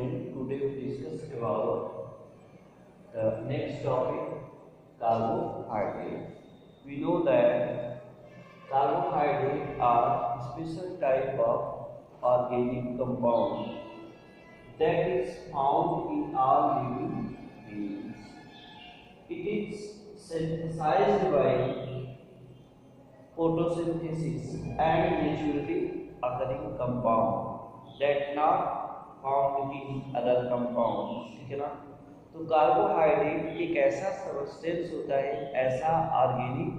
student, today we discuss about the next topic, carbohydrate. We know that carbohydrates are special type of organic compound that is found in all living beings. It is synthesized by photosynthesis and naturally occurring compound that not found in other compounds. ठीक है ना? तो carbohydrate एक ऐसा substance होता है, ऐसा organic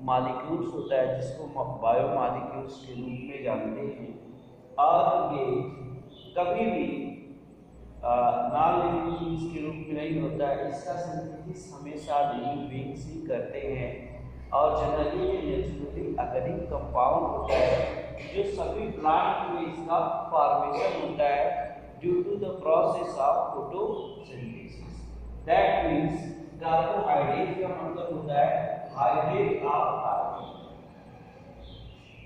molecules होता है जिसको बायोमॉलिक्यूल्स के रूप में जानते हैं, और ये कभी भी नॉन लिविंग थिंग्स के रूप में नहीं होता है। इसका सिंथेसिस हमेशा लिविंग बीइंग्स ही करते हैं और जनरली ये नेचुरली अकरिंग कंपाउंड होता है जो सभी प्लांट में इसका फॉर्मेशन होता है due to the process of photosynthesis. That means carbohydrate का मतलब होता है हाइड्रेट ऑफ कार्बन।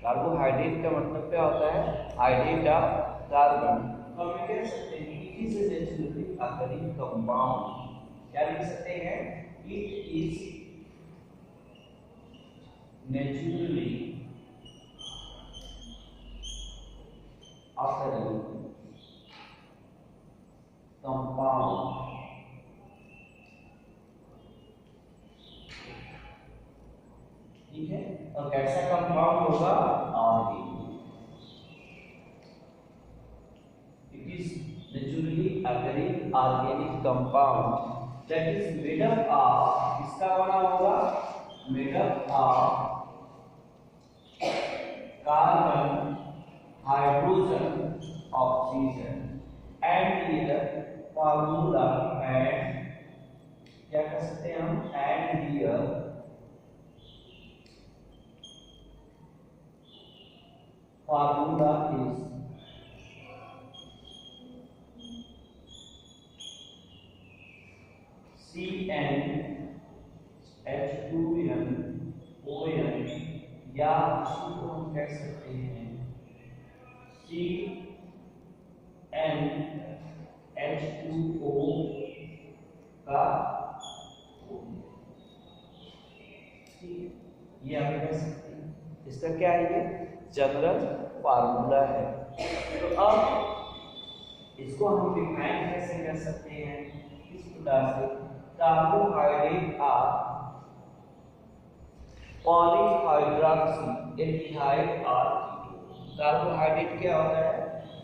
कार्बोहाइड्रेट का मतलब क्या होता है? Hydrate of carbon. तो हम कह सकते हैं it is a naturally occurring compound. क्या लिख सकते हैं? It is naturally occurring compound ठीक है। और कैसा कंपाउंड होगा? Organic. It is naturally occurring organic compound that is made up of, किसका बना होगा? Made up of carbon, hydrogen, oxygen and here formula and क्या कर सकते हैं हम? And here formula is CnH2nOn, या इसको हम कह सकते हैं CnH2O का, ये आप कह सकते हैं। इसका क्या है? ये जनरल फार्मूला है। तो अब इसको हम डिफाइन कैसे कर सकते हैं? इस प्रकार से कार्बोहाइड्रेट आर पॉलीहाइड्रॉक्सी एल्डिहाइड और कीटोन। कार्बोहाइड्रेट क्या होता है?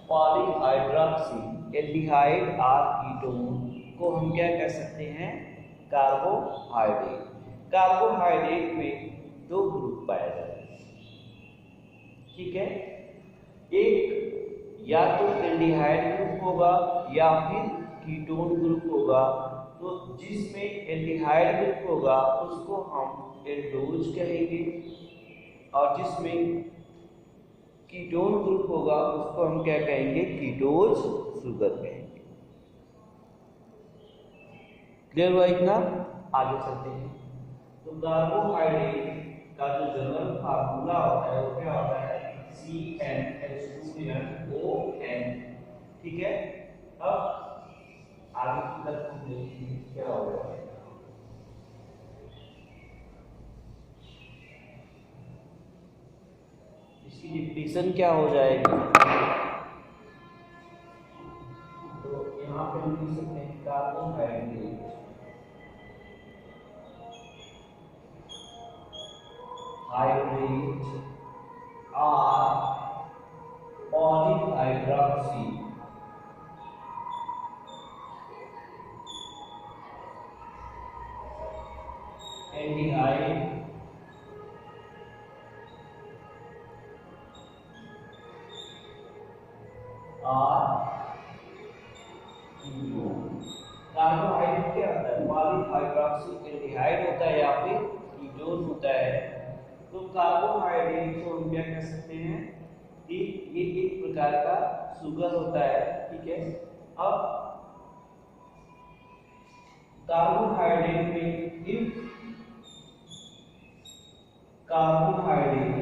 पॉलीहाइड्रॉक्सी एल्डिहाइड और कीटोन को हम क्या कह सकते हैं? कार्बोहाइड्रेट। कार्बोहाइड्रेट में दो ग्रुप पाए जाते हैं, ठीक है। एक या तो एल्डिहाइड ग्रुप होगा या फिर कीटोन ग्रुप होगा। तो जिसमें एल्डिहाइड ग्रुप होगा उसको हम एल्डोज कहेंगे और जिसमें कीटोन ग्रुप होगा उसको हम क्या कहेंगे? कीटोज शुगर कहेंगे। क्लियर हुआ इतना? आगे चलते हैं। तो कार्बोहाइड्रेट का जो जनरल फार्मूला होता है वो क्या होता है? CnH2nOn, ठीक है। अब आगे की तरफ हम देखेंगे क्या होगा। इसकी डिफिनेशन क्या हो जाएगी? तो यहाँ पे हम लिख सकते हैं कार्बोहाइड्रेट आर पॉलीहाइड्रॉक्सी एल्डिहाइड कार्बोहाइड्रेट क्या होता है? पॉलीहाइड्रॉक्सी एल्डिहाइड होता है या फिर कीटोन होता है। तो कार्बोहाइड्रेट को हम क्या कह सकते हैं कि ये एक प्रकार का शुगर होता है, ठीक है। अब कार्बोहाइड्रेट में if carbohydrate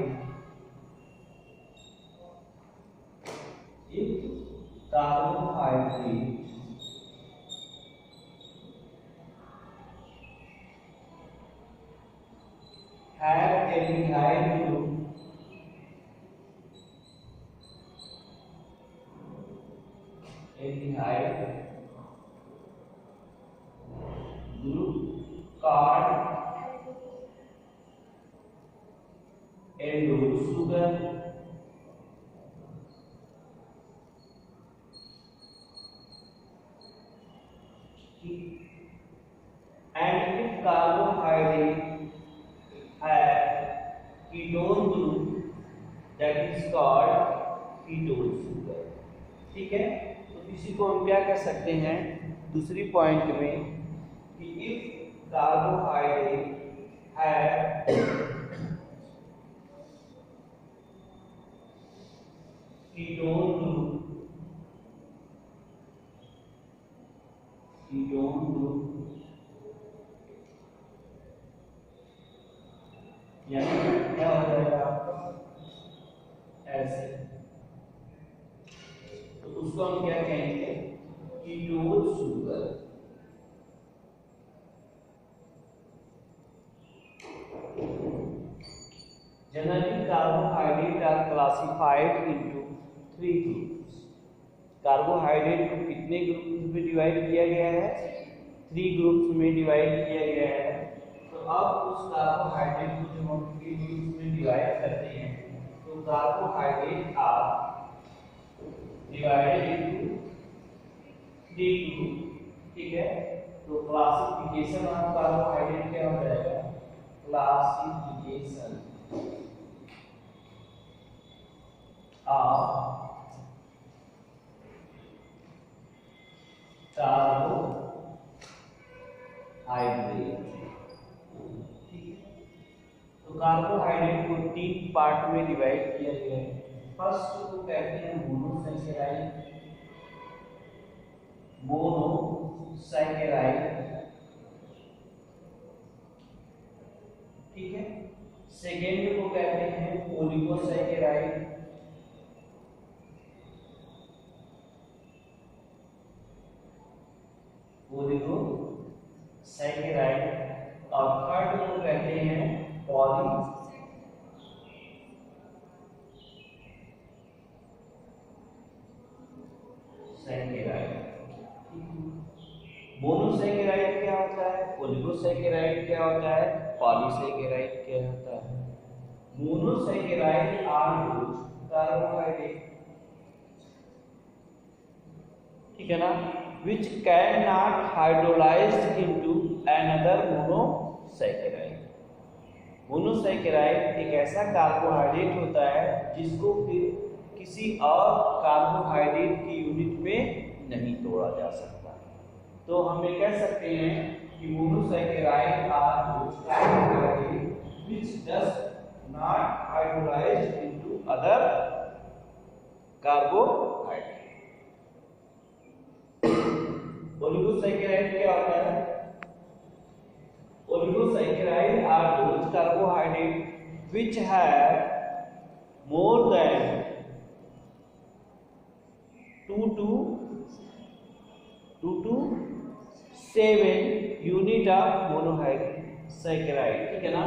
if carbohydrate have aldehyde group called aldose sugar and if carbohydrate have ketone group that is called ketone sugar। ठीक है, तो इसी को हम क्या कह सकते हैं दूसरी पॉइंट में कि इफ कार्बोहाइड्रेट है कीटोन ग्रुप यानी क्या हो जाएगा आपका ऐसे, तो उसको हम क्या कहेंगे ketone sugar. Generally, carbohydrates are classified into 3 groups। Carbohydrate को कितने ग्रुप्स में डिवाइड किया गया है? 3 ग्रुप्स में डिवाइड किया गया है। तो अब उस कार्बोहाइड्रेट को जब हम 3 ग्रुप्स में डिवाइड करते हैं तो carbohydrate are divided into 3 group. ठीक है, तो क्लासिफिकेशन ऑफ कार्बोहाइड्रेट क्या हो जाएगा? Classification carbohydrate. तो कार्बोहाइड्रेट को 3 पार्ट में डिवाइड किया गया है। फर्स्ट को कहते हैं मोनोसैकेराइड। ठीक है, सेकेंड को कहते हैं ओलिगोसैकेराइड। और थर्ड को कहते हैं पॉलीसैकेराइड। मोनोसैकेराइड क्या होता है, ओलिगोसैकेराइड क्या होता है, पॉलीसैकेराइड क्या होता है? मोनोसैकेराइड आर कार्बोहाइड्रेट, ठीक है ना, which cannot hydrolyzed into another monosaccharide। Monosaccharide एक ऐसा कार्बोहाइड्रेट होता है जिसको फिर किसी और कार्बोहाइड्रेट की यूनिट में नहीं तोड़ा जा सकता। तो हम ये कह सकते हैं कि monosaccharide are those carbohydrates which does not hydrolyzed into other carbohydrate। Oligosaccharide क्या होता है? Oligosaccharide are those carbohydrate which have more than 2 to 7 unit of monosaccharide. ठीक है ना,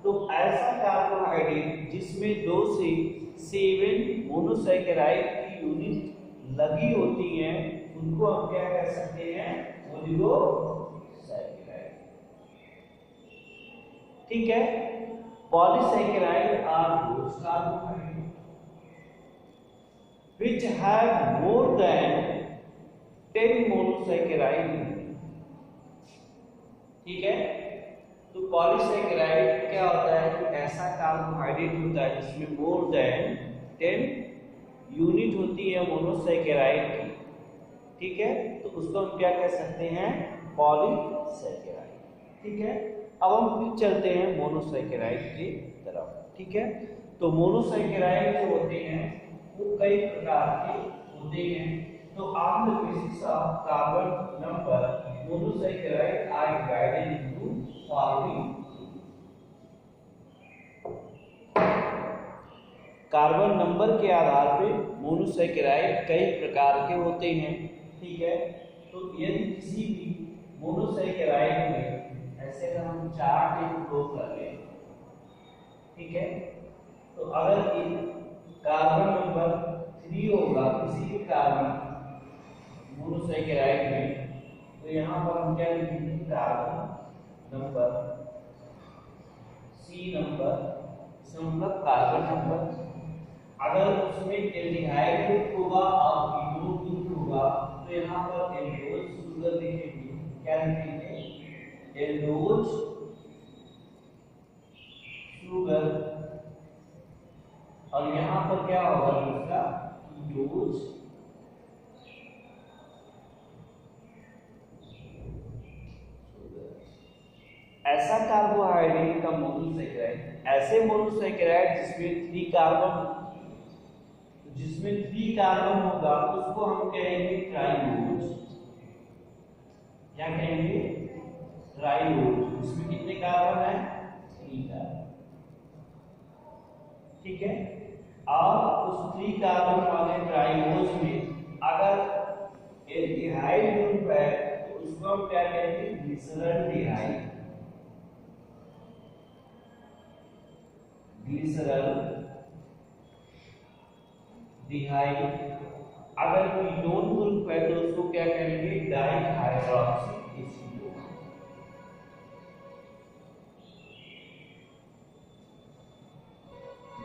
तो ऐसा कार्बोहाइड्रेट जिसमें 2 से 7 मोनोसैकेराइड की यूनिट लगी होती हैं उनको हम क्या कह सकते हैं? ओलिगोसैकेराइड। ठीक है, polysaccharide are those carbohydrate which have more than 10 monosaccharide. ठीक है, तो पॉलीसैकेराइड क्या होता है कि ऐसा कार्बोहाइड्रेट होता है जिसमें मोर देन 10 यूनिट होती है मोनोसैकेराइड की। ठीक है, तो उसको हम क्या कह सकते हैं? पॉलीसैकेराइड। ठीक है, अब हम फिर चलते हैं मोनोसैकेराइड की तरफ। ठीक है, तो मोनोसैकेराइड जो होते हैं वो कई प्रकार के होते हैं। तो on the basis of carbon number monosaccharide are divided into following. Carbon number के आधार पे मोनोसैकेराइड कई प्रकार के होते हैं। ठीक है, तो यदि किसी भी मोनोसैकेराइड में ऐसे अगर हम चार्ट एक ड्रॉ कर लें ठीक है। तो अगर कार्बन नंबर 3 होगा किसी भी कार्बन मोनोसैकेराइड में, तो यहाँ पर हम क्या लिखेंगे, कार्बन नंबर, सी नंबर, मतलब कार्बन नंबर। अगर उसमें एल्डिहाइड ग्रुप होगा और कीटोन ग्रुप होगा तो यहाँ पर एल्डोज शुगर लिखेंगे। क्या लिखेंगे, एल्डोज शुगर, और यहाँ पर क्या होगा दूसरा, कीटोज। ऐसा कार्बोहाइड्रेट का मोनोसैकेराइड, ऐसे मोनोसैकेराइड जिसमें 3 कार्बन होगा उसको हम कहेंगे ट्राइओज। क्या कहेंगे, ट्राइओज। इसमें कितने कार्बन है, 3 कार्बन, ठीक है। और उस 3 कार्बन वाले ट्राइओज में अगर एल्डिहाइड ग्रुप है तो उसको हम क्या कहेंगे, ग्लिसरॉल्डिहाइड, ग्लिसरॉल्डिहाइड। अगर कीटोन ग्रुप है तो उसको क्या कहेंगे, dihydroxy acetone,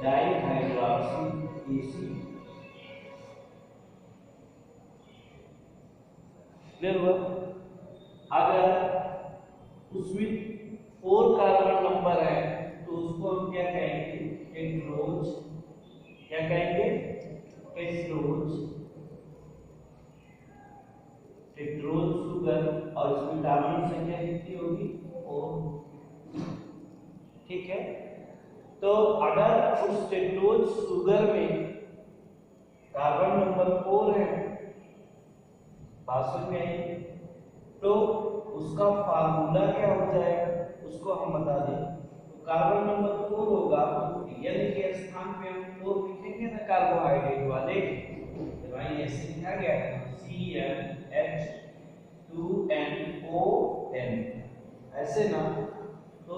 dihydroxy acetone. Clear हुआ। अगर उसमें 4 कार्बन नंबर है तो उसको हम क्या कहेंगे, हेटेरोज। क्या कहेंगे, हेटेरोज, हेटेरोज शुगर। और इसमें कार्बन संख्या कितनी होगी, 4, ठीक है। तो अगर उस हेटेरोज शुगर में कार्बन नंबर 4 है, बात में आएगी, तो उसका फार्मूला क्या हो जाएगा, उसको हम बता दें। तो कार्बन नंबर 4 होगा तो N के स्थान पे हम 4 लिखेंगे ना कार्बोहाइड्रेट वाले, तो भाई ऐसे लिखा गया है CnH2nOn, ऐसे ना। तो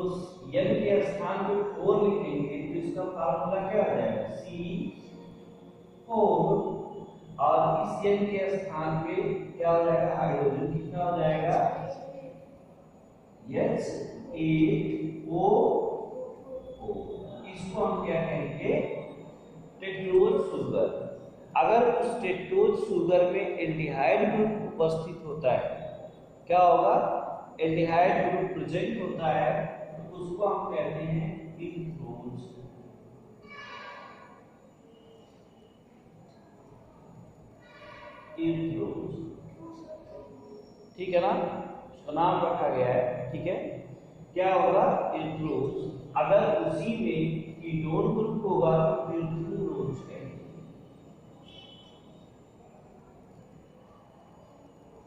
N के स्थान पे 4 लिखेंगे तो इसका फार्मूला क्या हो जाएगा, C4। और इस N के स्थान पे क्या हो जाएगा, हाइड्रोजन कितना हो जाएगा, H8O। इसको हम क्या कहेंगे, टेट्रोज शुगर। अगर उस टेट्रोज शुगर में एल्डिहाइड ग्रुप उपस्थित होता है, क्या होगा, एल्डिहाइड ग्रुप प्रेजेंट होता है, तो उसको हम कहते हैं इथ्रोज। इथ्रोज, ठीक है ना, उसका नाम रखा गया है, ठीक है। क्या होगा, इथ्रोज। अगर उसी में कीटोन ग्रुप होगा तो इथ्रोज कहेंगे,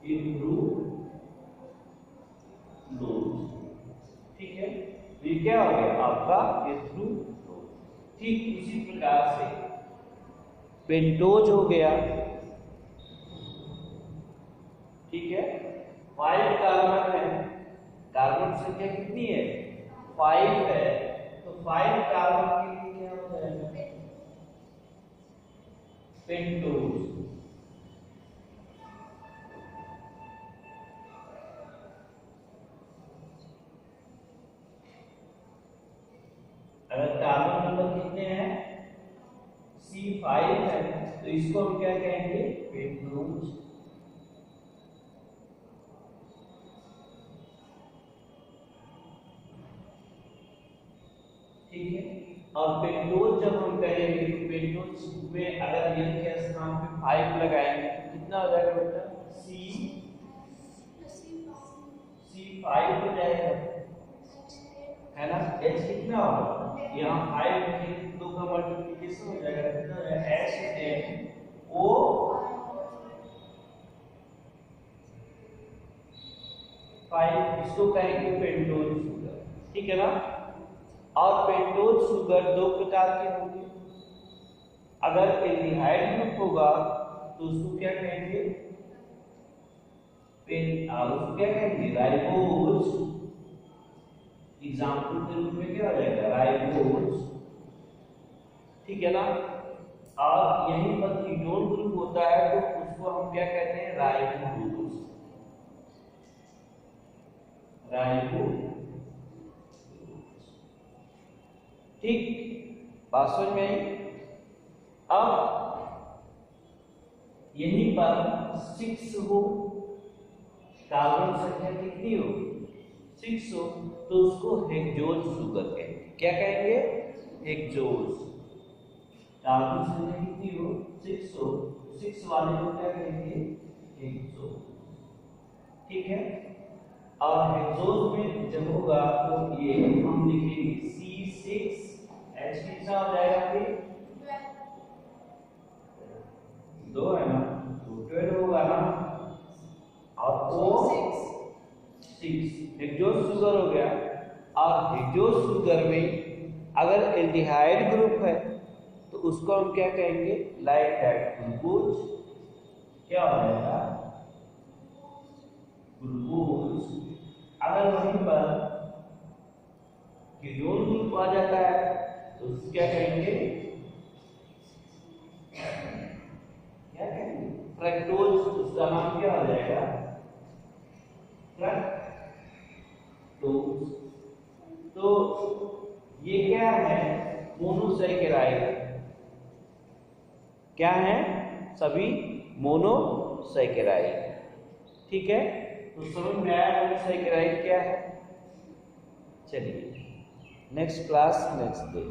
इथ्रोज, ठीक है। ये क्या हो गया आपका, इथ्रोज। ठीक उसी प्रकार से पेंटोज हो गया, ठीक है। 5 कार्बन है, कार्बन संख्या कितनी है, 5 है, तो 5 कार्बन के लिए क्या हो जाएगा, पेंटोज। अगर कार्बन नंबर कितने हैं, C5 है, तो इसको हम क्या कहेंगे, पेंटोज। ठीक है। और पेंटोज जब हम कहेंगे तो पेंटोज में अगर N के स्थान पे 5 लगाएंगे तो कितना हो जाएगा बेटा, C5 हो जाएगा, है ना। H कितना होगा, यहाँ 5 लिखेंगे, 2 का मल्टीप्लिकेशन हो जाएगा, कितना हो जाएगा, HNO। इसको कहेंगे पेंटोज शुगर, ठीक है ना। और पेंटोज शुगर 2 प्रकार के होंगे। अगर एल्डिहाइड ग्रुप होगा तो उसको क्या कहेंगे, उसको क्या कहेंगे, राइबोज। एग्जाम्पल के रूप में क्या हो जाएगा, राइबोज। ठीक है ना। और यहीं पर कीटोन ग्रुप होता है तो उसको हम क्या कहते हैं, राइबोस। ठीक, बात समझ में आई। अब यहीं पर 6 हो, कार्बन संख्या कितनी हो, 6 हो, तो उसको हेक्सोज शुगर कहेंगे। क्या कहेंगे, हेक्सोज। कार्बन संख्या कितनी हो, 6 हो, 6 वाले को क्या कहेंगे, हेक्सोज। ठीक है। और हेक्सोज में जब होगा तो ये हम लिखेंगे C6H कितना हो जाएगा, फिर 2 है ना, तो 12 होगा ना। और O6 हेक्सोज शुगर हो गया। और हेक्सोज शुगर में अगर एल्डिहाइड ग्रुप है तो उसको हम क्या कहेंगे, लाइक दैट ग्लूकोज। क्या हो जाएगा, ग्लूकोज। अगर वहीं पर कीटोन ग्रुप आ जाता है तो उसको क्या कहेंगे, फ्रक्टोज। उसका नाम क्या हो जाएगा, फ्रक्टोज। तो ये क्या है, मोनोसैकेराइड। क्या है, सभी मोनोसैकेराइड। ठीक है, तो समझ में आया मोनोसैकेराइड क्या है। चलिए नेक्स्ट क्लास नेक्स्ट डे।